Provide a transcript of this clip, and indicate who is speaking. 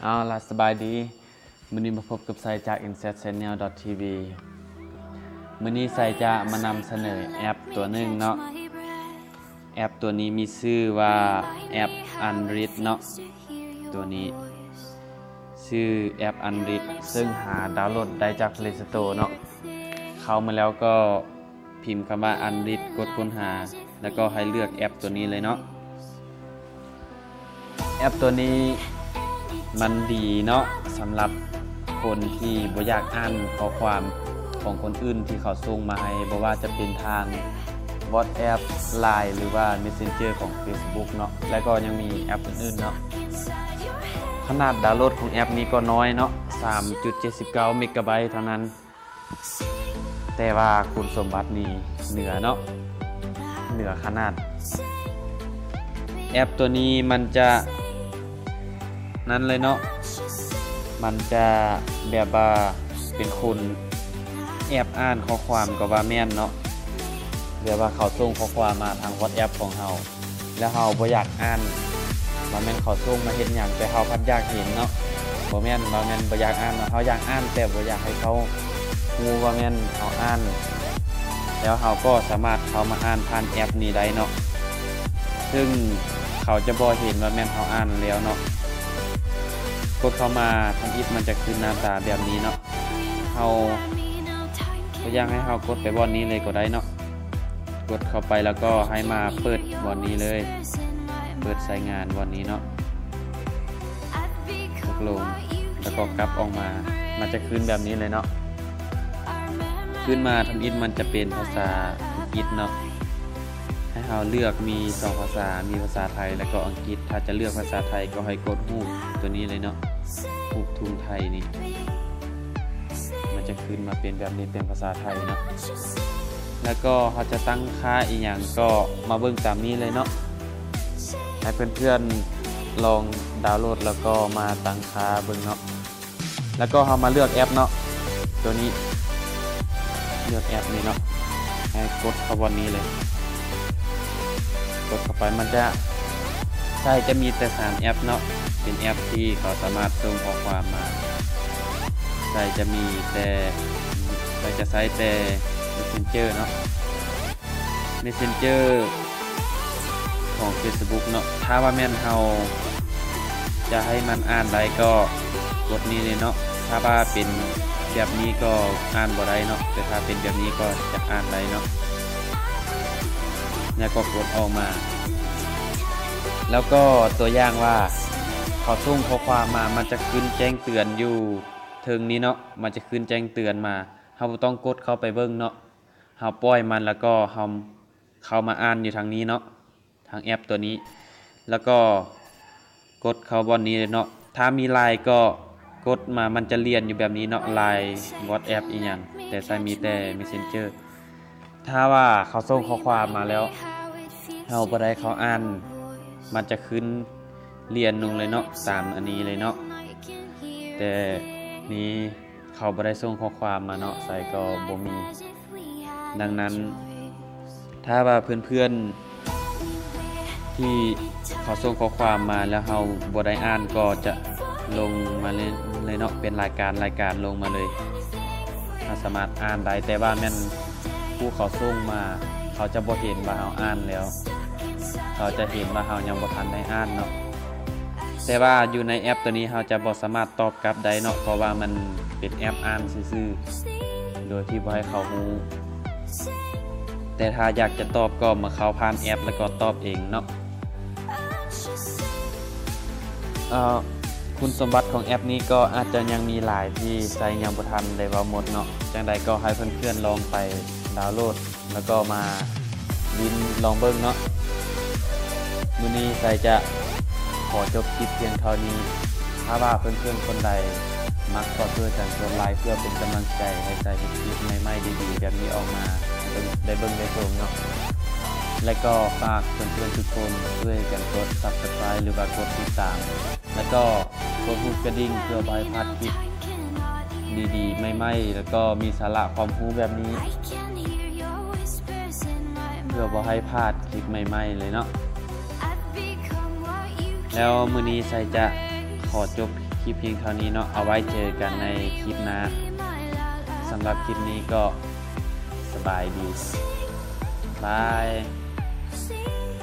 Speaker 1: เอาล่ะสบายดีมื้อนี้มาพบกับไซจาก insetchannel.tv มื้อนี้ไซจะมานำเสนอแอปตัวหนึ่งเนาะแอปตัวนี้มีชื่อว่าแอป Unread เนาะตัวนี้ชื่อแอป Unread ซึ่งหาดาวน์โหลดได้จาก Play Store เนาะเข้ามาแล้วก็พิมพ์คำว่า Unread กดค้นหาแล้วก็ให้เลือกแอปตัวนี้เลยเนาะแอปตัวนี้มันดีเนาะสำหรับคนที่บ่อยากอ่านข้อความของคนอื่นที่เขาส่งมาให้บ่ว่าจะเป็นทาง WhatsApp Line หรือว่า Messenger ของ Facebook เนาะแล้วก็ยังมีแอปอื่นๆเนาะขนาดดาวน์โหลดของแอปนี้ก็น้อยเนาะ 3.79 เมกะไบต์เท่านั้นแต่ว่าคุณสมบัตินี่เหนือเนาะเหนือขนาดแอปตัวนี้มันจะนั้นเลยเนาะมันจะแบบว่าเป็นคนแอบอ่านข้อความก็ว่าแม่นเนาะแบบว่าเขาส่งข้อความมาทาง WhatsApp ของเราแล้วเราบ่อยากอ่านว่าแม่นเขาส่งมาเฮ็ดหยังแต่เราพัดอยากเห็นเนาะบ่แม่นว่าแม่นบ่อยากอ่านเนาะเราอยากอ่านแต่บ่อยากให้เขารู้ว่าแม่นเขาอ่านแล้วเราก็สามารถเข้ามาอ่านผ่านแอปนี้ได้เนาะซึ่งเขาจะบ่เห็นว่าแม่นเขาอ่านแล้วเนาะกดเข้ามาทำอิฐมันจะขึ้นหน้าตาแบบนี้เนาะเราก็อยากให้เรากดไปบอนนี้เลยก็ได้เนาะกดเข้าไปแล้วก็ให้มาเปิดบอนนี้เลยเปิดใช้งานบอนนี้เนาะกดลงแล้วก็กลับออกมามันจะขึ้นแบบนี้เลยเนาะขึ้นมาทำอิฐมันจะเป็นภาษาอังกฤษเนาะให้เราเลือกมี2ภาษามีภาษาไทยแล้วก็อังกฤษถ้าจะเลือกภาษาไทยก็ให้กดรูปตัวนี้เลยเนาะรูปทุนไทยนี่มันจะขึ้นมาเป็นแบบนี้เป็นภาษาไทยเนาะแล้วก็เขาจะตั้งค่าอีกอย่างก็มาเบิ่งตามนี้เลยเนาะให้เพื่อนๆลองดาวน์โหลดแล้วก็มาตั้งค่าเบิ่งเนาะแล้วก็เรามาเลือกแอปเนาะตัวนี้เลือกแอปนี้เนาะให้กดเข้าวันนี้เลยกดเข้าไปมันจะใช่จะมีแต่3แอปเนาะเป็นแอปที่เขาสามารถส่งข้อความมาใช่จะมีแต่ใช่จะใช้แต่ Messenger เนาะ Messenger ของ Facebook เนาะถ้าว่าแม่นเฮาจะให้มันอ่านได้ก็กดนี้เลยเนาะถ้าว่าเป็นแบบนี้ก็อ่านบ่ได้เนาะแต่ถ้าเป็นแบบนี้ก็จะอ่านได้เนาะแล้วก็กดออกมาแล้วก็ตัวอย่างว่าเขาส่งข้อความมามันจะขึ้นแจ้งเตือนอยู่ถึงนี้เนาะมันจะขึ้นแจ้งเตือนมาเราบ่ต้องกดเข้าไปเบิ่งเนาะเราปล่อยมันแล้วก็เราเข้ามาอ่านอยู่ทางนี้เนาะทางแอปตัวนี้แล้วก็กดเข้าบอนนี้เลยเนาะถ้ามี LINE ก็กดมามันจะเรียนอยู่แบบนี้เนาะ LINE WhatsApp อีหยังแต่ใช้มีแต่ Messenger ถ้าว่าเขาส่งข้อความมาแล้วเราบ่ได้เขาอ่านมันจะขึ้นเรียนลงเลยเนาะตามอันนี้เลยเนาะแต่นี้เขาบ่ได้ส่งข้อความมาเนาะใส่ก็บ่มีดังนั้นถ้าว่าเพื่อนๆที่เขาส่งข้อความมาแล้วเราบ่ได้อ่านก็จะลงมาเลยเนาะเป็นรายการลงมาเลยเราสามารถอ่านได้แต่ว่าแม่นผู้เขาส่งมาเขาจะบ่เห็นว่าเราอ่านแล้วเขาจะเห็นว่าเรายังบ่ทันได้อ่านเนาะแต่ว่าอยู่ในแอปตัวนี้เราจะบ่สามารถตอบกลับได้เนาะเพราะว่ามันเป็นแอปอ่านซื่อๆโดยที่บ่ให้เขารู้แต่ถ้าอยากจะตอบก็มาเข้าผ่านแอปแล้วก็ตอบเองเนาะคุณสมบัติของแอปนี้ก็อาจจะยังมีหลายที่ใช้ยังบ่ทันได้เว้าหมดเนาะจังใดก็ให้เพื่อนๆลองไปดาวน์โหลดแล้วก็มาลิ้นลองเบิ่งเนาะมื้อนี้ใส่จะขอจบคลิปเพียงเท่านี้ถ้าว่าเพื่อนๆคนใดมักก็ช่วยกันกดไลค์เพื่อเป็นกำลังใจให้ใส่คลิปใหม่ๆดีๆแบบนี้ออกมาได้เบิ่งได้ชมเนาะและก็ฝากเพื่อนๆทุกคนช่วยกันกด Subscribe หรือว่ากดติดตามแล้วก็กดรูปกระดิ่งเพื่อบ่ให้พลาดคลิปดีๆใหม่ๆแล้วก็มีสาระความรู้แบบนี้เพื่อบ่ให้พลาดคลิปใหม่ๆเลยเนาะแล้วมื้อนี้ใส่จะขอจบ คลิปเพียงเท่านี้เนาะเอาไว้เจอกันในคลิปหน้าสำหรับคลิปนี้ก็สบายดีบาย